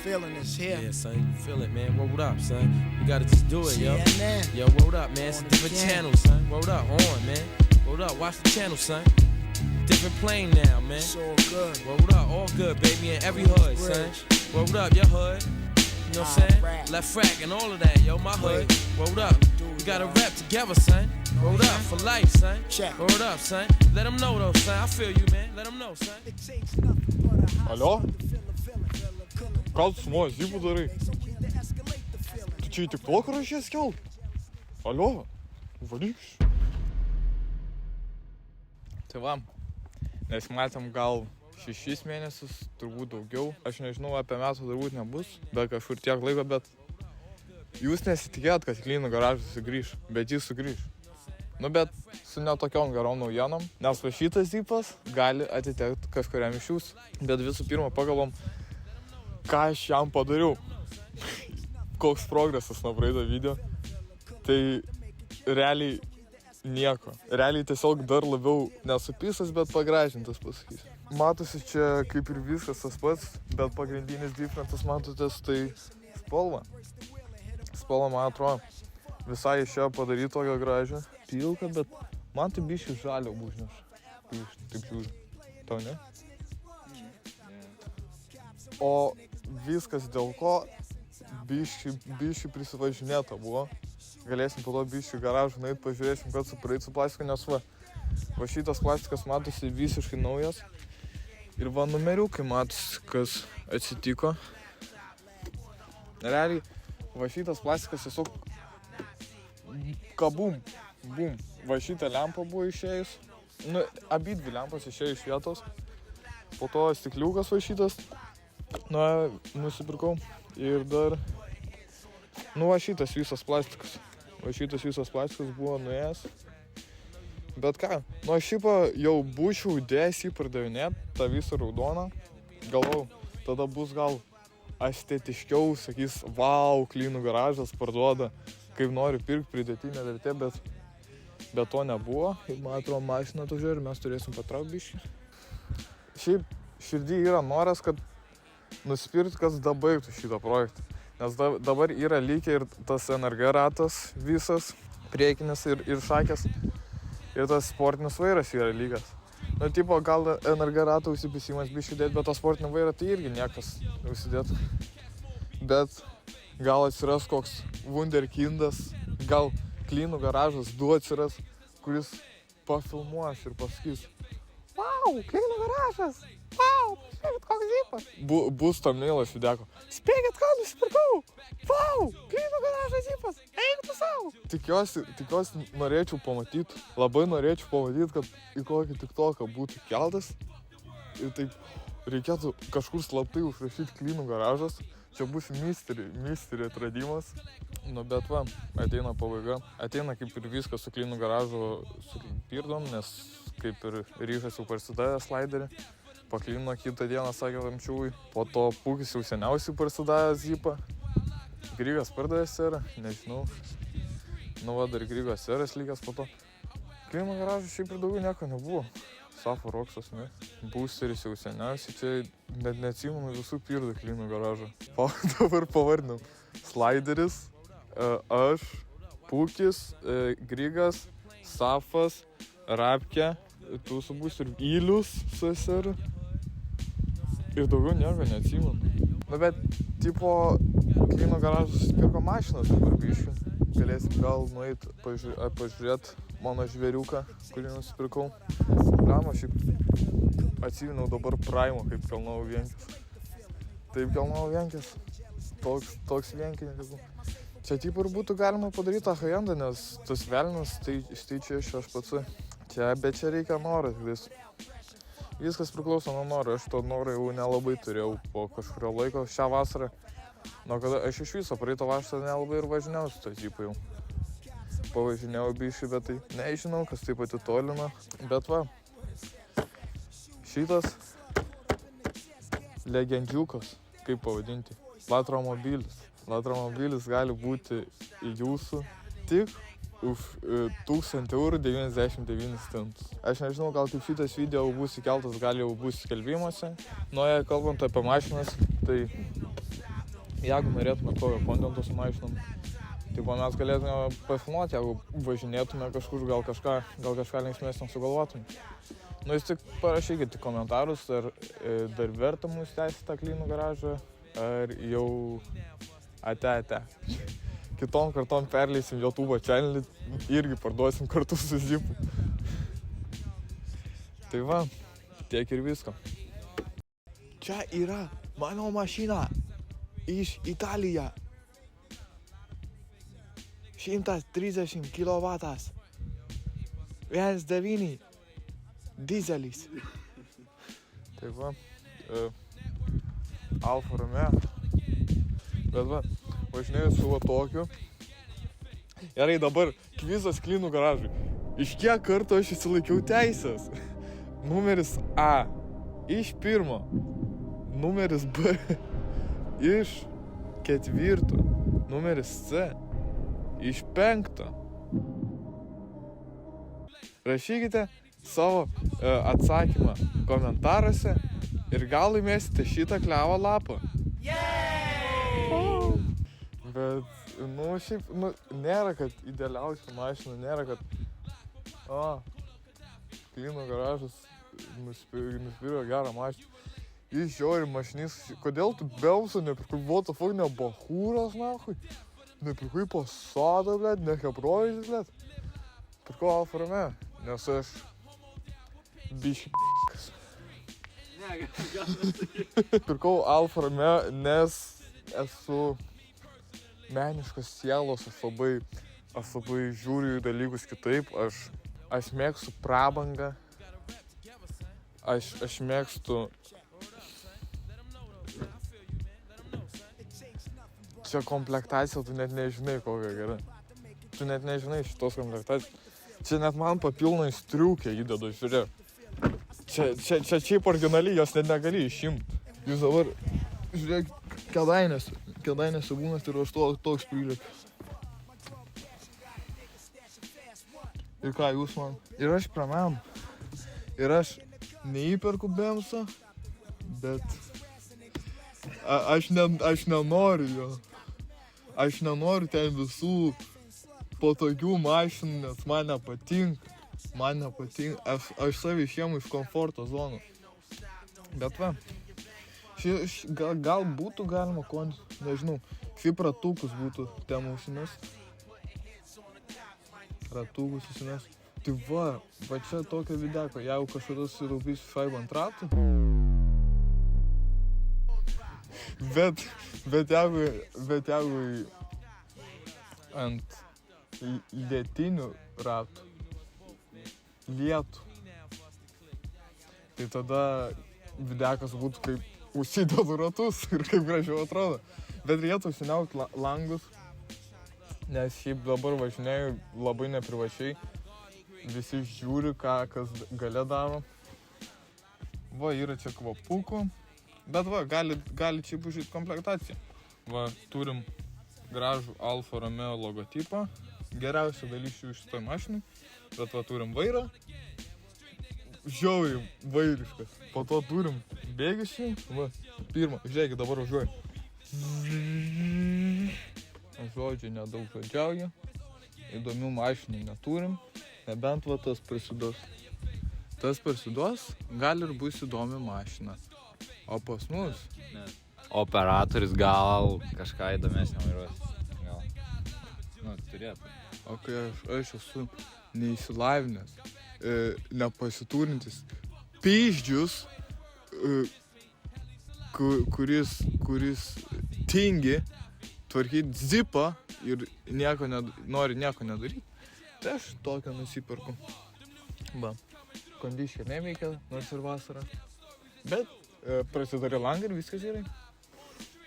feeling is here. Yeah, son, you feel it, man. What up, son? You gotta just do it, yo. CNN. Yo, what up, man? It's a different channel, son. What up, on, man. What up, watch the channel, son. Different plane now, man. It's all good. What up, all good, baby, in every hood, son. What up, your hood? You know what I'm saying? Left frack and all of that, yo, my hood. What up? We gotta rap together, son. What up, for life, son. What up, son? Let them know, though, son. I feel you, man. Let them know, son. Алло? Как с мой зипу darai? Tu čia į TikTok rašės kelt? Alio? Varykš. Tai va, nes matėm gal 6 mėnesius, turbūt daugiau. Aš nežinau, apie metų turbūt nebus, bet kažkur tiek laiko, bet jūs nesitikėjot, kad Klynų garažas sugrįš, bet jis sugrįš. Nu, bet su netokiom gerom naujienom, nes va šitas zipas gali atitekti kažkuriam iš jūsų. Bet visų pirma, pagalvom, ką aš jam padariau. Koks progresas nuo praeito video. Tai realiai nieko. Realiai tiesiog dar labiau nesupisas, bet pagražintas pasakysiu. Matosi čia kaip ir viskas tas pats, bet pagrindinis diferentas matotės tai spalva. Spalva, man atrodo, visai iš čia padaryti tokią gražią pilką, bet man tai biškai žalio būžneš. Taip žiūriu. Tau ne? O viskas dėl ko biškai prisivažinėta buvo. Galėsim po to biškai garažą nueit, pažiūrėsim, kad supraeit su plastiku, nes va šitas plastikas matosi visiškai naujas. Ir va numeriukai matosi, kas atsitiko. Realiai, va šitas plastikas tiesiog kabum, bum. Va šitą lempą buvo išėjus. Nu, abidvi lempos išėjo iš vietos. Po to stikliukas va šitas. Na, nusipirkau. Ir dar, nu va šitas visas plastikas. Va šitas visas plastikas buvo nuėjęs. Bet ką, nu aš šipą jau būčiau dėjęs jį pardavinėt, tą visą raudoną. Galvau, tada bus gal estetiškiau, sakys, vau, Klynų garažas parduoda, kaip nori pirkti pridėtinę vertę, bet to nebuvo. Ir man atrodo, mašina atvažiuoja ir mes turėsim patraukti biškį. Šiaip širdį yra noras, kad nusipirkti, kas dabaigtų šitą projektą. Nes dabar yra lygiai ir tas NRG ratas visas, priekinis ir šakės. Ir tas sportinis vairas yra lygas. Nu, tipo, gal NRG ratą užsipisimas biškį dėt, bet tą sportinį vairą tai irgi niekas užsidėt. Bet gal atsiras koks wunderkindas, gal Klynų garažas 2 atsiras, kuris pafilmuos ir pasakys: Vau, Klynų garažas! Vau, spėkit, koks zipas! Bus thumbnailas videko. Spėkit, ką nusipirkau! Vau, Klynų garažas zipas! Eik tu savo! Tikiuosi norėčiau pamatyti, labai norėčiau pamatyti, kad į kokį TikToką būtų keltas. Ir taip reikėtų kažkur slaptai užrašyti Klynų garažas. Čia bus mystery atradimas. Nu, bet va, ateina pabaiga. Ateina kaip ir viskas su Klynų garažu supirdom, nes kaip ir Ryžas jau parsidavė sliderį. Paklino kitą dieną, sakė Tamčiūvui. Po to Pūkis jau seniausiai parsidavė zipą. Grigas pardavė serą, nežinau. Nu va, dar Grigo seras lygęs po to. Klynų garažu šiaip ir daugiau nieko nebuvo. Safo Roksas, ne? Boosteris jau seniausiai, čia net neatsimenu visų pirdų Klynų garažą. Dabar pavardinam. Slideris, aš, Pūkis, Grigas, Safas, Rapkė, tu su Boosteriu, Ilius su SR. Ir daugiau nieko neatsimenu. Nu, bet, tipo, Klynų garažas susipirko mašinas dabar biškį. Galėsim gal nueit pažiūrėt mano žvėriuką, kurį nusipirkau. Prama, šiaip atsiminau dabar Primo, kaip kelnau vienkis. Taip kelnau vienkis. Toks vienkininkas. Čia taip ir būtų galima padaryti tą high-endą, nes tas velninas, tai čia iš aš pats. Bet čia reikia noro vis. Viskas priklauso nuo noro. Aš to noro jau nelabai turėjau po kažkurio laiko šią vasarą. Nuo kada aš iš viso praeitą vasarą nelabai ir važinėjau su to zipu jau. Pavažinėjau biškį, bet tai nežinau, kas taip atitolino. Bet va, šitas legendžiukas, kaip pavadinti, Latromobilis. Latromobilis gali būti jūsų tik už 1000 eurų 99 centus. Aš nežinau, gal kaip šitas video bus įkeltas, gal jau bus skelbimuose. Nu, jei kalbant apie mašinas, tai jeigu norėtume tokio kontento su mašinom, tai mes galėtume pafilmuoti, jeigu važinėtume kažkur, gal kažką linksmesnio sugalvotume. Nu, jūs tik parašykite komentarus, ar dar verta mūsų tęsti tą Klynų garažą, ar jau ate. Kitom kartom perleisim YouTube channelį, irgi parduosim kartu su Zipu. Tai va, tiek ir visko. Čia yra mano mašina iš Italija. 130 kW. 1.9 dizelis. Tai va, Alfa Romeo. Bet va, važinėjau su va tokiu. Gerai, dabar kvizas Klynų garažui. Iš kiek kartų aš išsilaikiau teisės? Numeris A. Iš 1. Numeris B. Iš 4. Numeris C. Iš 5. Rašykite savo atsakymą komentaruose ir gal laimėsite šitą klevo lapą. Bet, šiaip, nėra, kad idealiausia mašina, nėra, kad Klynų garažas nusipirko gerą mašiną. Jis žiūri mašinys, kodėl tu Beuso nepirkai, what the fuck, ne Bahūras, nahui? Nepirkai Passadą, blėt, ne Hebroizį, blėt. Pirkau Alfa Romeo, nes aš biški p***kas. Pirkau Alfa Romeo, nes esu meniškas sielos, aš labai žiūriu į dalykus kitaip, aš mėgstu prabangą, aš mėgstu... Čia komplektacija, tu net nežinai kokia gera. Tu net nežinai šitos komplektacijos. Čia net man papilnai striukę įdedu, žiūrėk. Čia šiaip originaliai, jos net negali išimti. Jūs dabar, žiūrėk, Kėdainiuose būnas ir aš toks prilėk. Ir ką jūs man? Ir aš pramenu. Ir aš neįperku Bemso, bet aš nenoriu jo. Aš nenoriu ten visų patogių mašinų, nes man nepatinka. Aš savį išėmu iš komforto zonų. Bet va, gal būtų galima nežinau, šiaip ratukus būtų temų užsimest. Ratukus užsimest. Tai va čia tokia videko, jeigu kažkada susitaupysiu šaibą ant ratų. Bet jeigu ant lietinių ratų lietų, tai tada videkas būtų kaip užsidedu ratus ir kaip gražiau atrodo. Bet reikėtų užsiniaukt langus, nes šiaip dabar važinėju labai neprivačiai. Visi žiūri, kas gale daro. Va, yra čia kvapukų. Bet va, gali čia užžiūrėti komplektaciją. Va, turim gražų Alfa Romeo logotipą. Geriausia dalis iš šitoj mašinai. Bet va, turim vairą. Žiauriai vairiškas. Po to turim bėgišį. Va, pirmą. Žiūrėkit, dabar važiuoju. Žodžiai nedaug žodžiauja. Įdomių mašinų neturim. Nebent va tas prisiduos. Tas prisiduos, gal ir bus įdomi mašina. O pas mus? Ne. Operatorius gal kažką įdomesnio vairuos. Gal. Turėtų. O kai aš esu neįsilavinęs, nepasiturintis pyždžius, kuris tingi tvarkyti zipą ir nori nieko nedaryti, tai aš tokią nusipirku. Va, kondiškė neveikia, nors ir vasara. Bet prasidarė langą ir viskas gerai.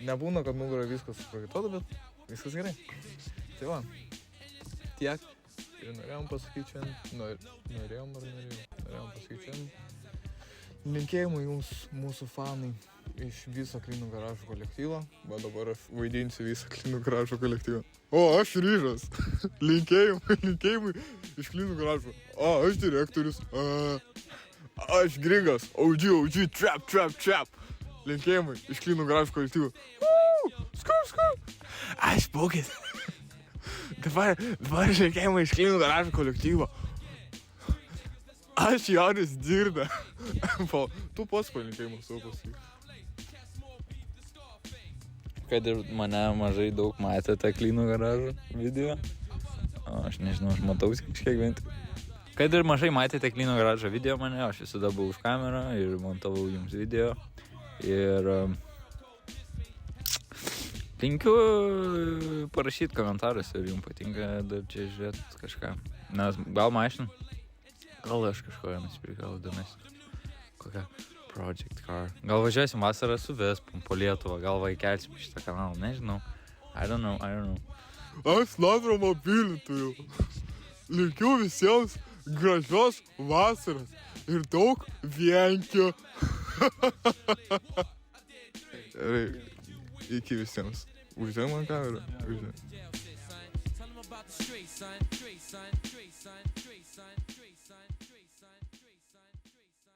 Nebūna, kad nugarą viskas suprakaituoda, bet viskas gerai. Tai va, tiek. Ir norėjom pasakyti šiandien, norėjom pasakyti šiandien. Linkėjimų jums, mūsų fanai, iš viso Klynų garažų kolektyvo. Va dabar aš vaidinsiu visą Klynų garažų kolektyvą. O, aš Ryžas. Linkėjimai iš Klynų garažų. O, aš direktorius. Aš Grigas, OG, trap. Linkėjimai iš Klynų garažų kolektyvo. Skur. Aš pūkit. Dabar žiūrėkėjimą iš Klynų garažo kolektyvo. Aš Joris Dirda. Tu pats palinkėjimą savo pasakyk. Kad ir mane mažai daug matėte Klynų garažo video. O, aš nežinau, aš matau kažkiek bent. Kad ir mažai matėte Klynų garažo video mane, aš visada buvau už kamerą ir montavau jums video. Ir linkiu parašyti komentaruose, ar jums patinka dar čia žiūrėti kažką. Nes gal mašinų, gal aš kažkoje nusipirkau, gal įdomesnį. Kokią project car. Gal važiuosim vasarą su Vespom po Lietuvą, gal vaikelsim šitą kanalą, nežinau. I don't know. Aš Ladromobilį turiu. Linkiu visiems gražios vasaros ir daug vienkių. Iki visiems. Uždėk man kamerą. Uždėk.